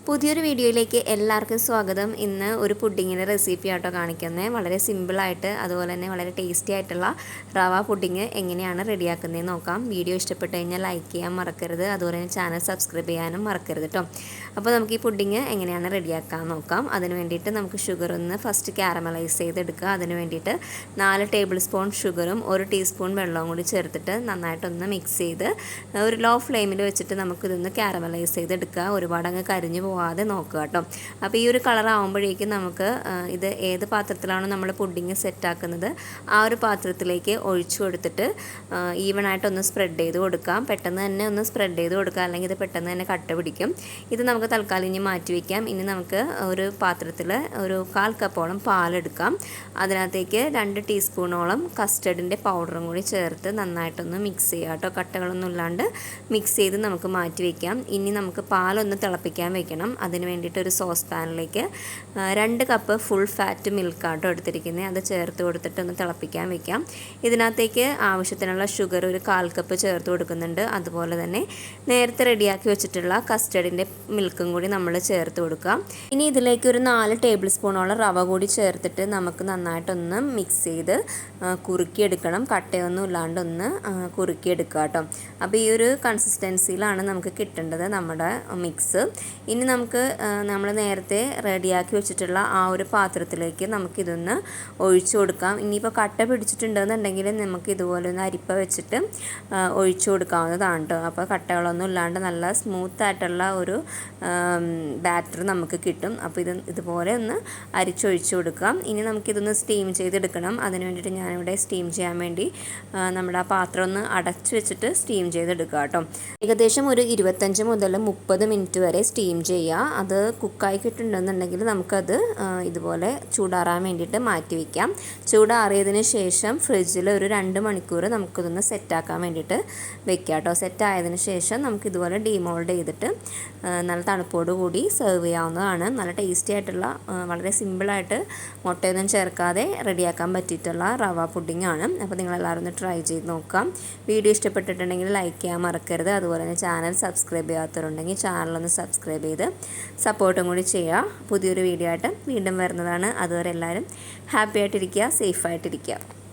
പുതിയൊരു വീഡിയോയിലേക്ക് എല്ലാവർക്കും സ്വാഗതം. ഇന്ന് ഒരു പുഡിങ്ങിൻ്റെ റെസിപ്പി ആട്ടോ കാണിക്കുന്നത്. വളരെ സിമ്പിളായിട്ട് അതുപോലെ തന്നെ വളരെ ടേസ്റ്റി ആയിട്ടുള്ള റവ പുഡിങ് എങ്ങനെയാണ് റെഡിയാക്കുന്നതെന്ന് നോക്കാം. വീഡിയോ ഇഷ്ടപ്പെട്ട് കഴിഞ്ഞാൽ ലൈക്ക് ചെയ്യാൻ മറക്കരുത്, അതുപോലെ തന്നെ ചാനൽ സബ്സ്ക്രൈബ് ചെയ്യാനും മറക്കരുത് കേട്ടോ. അപ്പോൾ നമുക്ക് ഈ പുഡിങ് എങ്ങനെയാണ് റെഡിയാക്കാൻ നോക്കാം. അതിന് വേണ്ടിയിട്ട് നമുക്ക് ഷുഗർ ഒന്ന് ഫസ്റ്റ് കാരമലൈസ് ചെയ്തെടുക്കുക. അതിന് വേണ്ടിയിട്ട് 4 ടേബിൾ സ്പൂൺ ഷുഗറും 1 ടീസ്പൂൺ വെള്ളവും കൂടി ചേർത്തിട്ട് നന്നായിട്ടൊന്ന് മിക്സ് ചെയ്ത് ഒരു ലോ ഫ്ലെയിമിൽ വെച്ചിട്ട് നമുക്കിതൊന്ന് കാരമലൈസ് ചെയ്തെടുക്കുക. ഒരുപാട് അങ്ങ് കരിഞ്ഞു പോവാതെ നോക്കുക കേട്ടോ. അപ്പോൾ ഈ ഒരു കളർ ആകുമ്പോഴേക്കും നമുക്ക് ഇത് ഏത് പാത്രത്തിലാണോ നമ്മൾ പുഡിങ് സെറ്റാക്കുന്നത് ആ ഒരു പാത്രത്തിലേക്ക് ഒഴിച്ചു കൊടുത്തിട്ട് ഈവനായിട്ടൊന്ന് സ്പ്രെഡ് ചെയ്ത് കൊടുക്കാം. പെട്ടെന്ന് തന്നെ ഒന്ന് സ്പ്രെഡ് ചെയ്ത് കൊടുക്കുക, അല്ലെങ്കിൽ ഇത് പെട്ടെന്ന് തന്നെ കട്ട പിടിക്കും. ഇത് നമുക്ക് തൽക്കാലം ഇനി മാറ്റി വയ്ക്കാം. ഇനി നമുക്ക് ഒരു പാത്രത്തിൽ ഒരു 1/4 കപ്പോളം പാലെടുക്കാം. അതിനകത്തേക്ക് 2 ടീസ്പൂണോളം കസ്റ്റർഡിൻ്റെ പൗഡറും കൂടി ചേർത്ത് നന്നായിട്ടൊന്ന് മിക്സ് ചെയ്യുക കേട്ടോ. കട്ടകളൊന്നും ഇല്ലാണ്ട് മിക്സ് ചെയ്ത് നമുക്ക് മാറ്റി വയ്ക്കാം. ഇനി നമുക്ക് പാലൊന്ന് തിളപ്പിക്കാൻ വെക്കണം. അതിന് വേണ്ടിയിട്ട് ഒരു സോസ് പാനിലേക്ക് 2 കപ്പ് ഫുൾ ഫാറ്റ് മിൽക്കാട്ടോ എടുത്തിരിക്കുന്നത്. അത് ചേർത്ത് കൊടുത്തിട്ട് ഒന്ന് തിളപ്പിക്കാൻ വെക്കാം. ഇതിനകത്തേക്ക് ആവശ്യത്തിനുള്ള ഷുഗർ ഒരു 1/4 കപ്പ് ചേർത്ത് കൊടുക്കുന്നുണ്ട്. അതുപോലെ തന്നെ നേരത്തെ റെഡിയാക്കി വെച്ചിട്ടുള്ള കസ്റ്റർഡിൻ്റെ മിൽക്കും കൂടി നമ്മൾ ചേർത്ത് കൊടുക്കാം. ഇനി ഇതിലേക്ക് ഒരു 4 ടേബിൾ സ്പൂണോളം റവ കൂടി ചേർത്തിട്ട് നമുക്ക് നന്നായിട്ടൊന്ന് മിക്സ് ചെയ്ത് കുറുക്കിയെടുക്കണം. കട്ടയൊന്നും ഇല്ലാണ്ടൊന്ന് കുറുക്കിയെടുക്കുക കേട്ടോ. അപ്പോൾ ഈ ഒരു കൺസിസ്റ്റൻസിയിലാണ് നമുക്ക് കിട്ടേണ്ടത് നമ്മുടെ മിക്സ്. ഇനി നമുക്ക് നമ്മൾ നേരത്തെ റെഡിയാക്കി വെച്ചിട്ടുള്ള ആ ഒരു പാത്രത്തിലേക്ക് നമുക്കിതൊന്ന് ഒഴിച്ചു കൊടുക്കാം. ഇനിയിപ്പോൾ കട്ട പിടിച്ചിട്ടുണ്ടെന്നുണ്ടെങ്കിൽ നമുക്ക് ഇതുപോലെ ഒന്ന് അരിപ്പ വെച്ചിട്ട് ഒഴിച്ചു കൊടുക്കാവുന്നതാണ് കേട്ടോ. അപ്പോൾ കട്ടകളൊന്നും ഇല്ലാണ്ട് നല്ല സ്മൂത്തായിട്ടുള്ള ഒരു ബാറ്റർ നമുക്ക് കിട്ടും. അപ്പോൾ ഇതുപോലെ ഒന്ന് അരിച്ചൊഴിച്ചു കൊടുക്കാം. ഇനി നമുക്കിതൊന്ന് സ്റ്റീം ചെയ്തെടുക്കണം. അതിന് വേണ്ടിയിട്ട് ഞാനിവിടെ സ്റ്റീം ചെയ്യാൻ വേണ്ടി നമ്മുടെ ആ പാത്രം ഒന്ന് അടച്ചു വെച്ചിട്ട് സ്റ്റീം ചെയ്തെടുക്കുക കേട്ടോ. ഏകദേശം ഒരു 25 മുതൽ 30 മിനിറ്റ് വരെ സ്റ്റീം ചെയ്യുക. അത് കുക്കായി കിട്ടുന്നുണ്ടെന്നുണ്ടെങ്കിൽ നമുക്കത് ഇതുപോലെ ചൂടാറാൻ വേണ്ടിയിട്ട് മാറ്റി വയ്ക്കാം. ചൂടാറിയതിന് ശേഷം ഫ്രിഡ്ജിൽ ഒരു 2 മണിക്കൂർ നമുക്കിതൊന്ന് സെറ്റാക്കാൻ വേണ്ടിയിട്ട് വെക്കാം കേട്ടോ. സെറ്റായതിന് ശേഷം നമുക്കിതുപോലെ ഡീമോൾഡ് ചെയ്തിട്ട് നല്ല തണുപ്പോട് കൂടി സെർവ് ചെയ്യാവുന്നതാണ്. നല്ല ടേസ്റ്റി ആയിട്ടുള്ള വളരെ സിമ്പിളായിട്ട് മുട്ടയൊന്നും ചേർക്കാതെ റെഡിയാക്കാൻ പറ്റിയിട്ടുള്ള റവ പുഡിംഗ് ആണ്. അപ്പോൾ നിങ്ങളെല്ലാവരും ഒന്ന് ട്രൈ ചെയ്ത് നോക്കാം. വീഡിയോ ഇഷ്ടപ്പെട്ടിട്ടുണ്ടെങ്കിൽ ലൈക്ക് ചെയ്യാൻ മറക്കരുത്. അതുപോലെ തന്നെ ചാനൽ സബ്സ്ക്രൈബ് ചെയ്യാത്തവരുണ്ടെങ്കിൽ ചാനലൊന്ന് സബ്സ്ക്രൈബ് ചെയ്ത് സപ്പോർട്ടും കൂടി ചെയ്യുക. പുതിയൊരു വീഡിയോ ആയിട്ട് വീണ്ടും വരുന്നതാണ്. അതുവരെ എല്ലാവരും ഹാപ്പി ആയിട്ടിരിക്കുക, സേഫായിട്ടിരിക്കുക.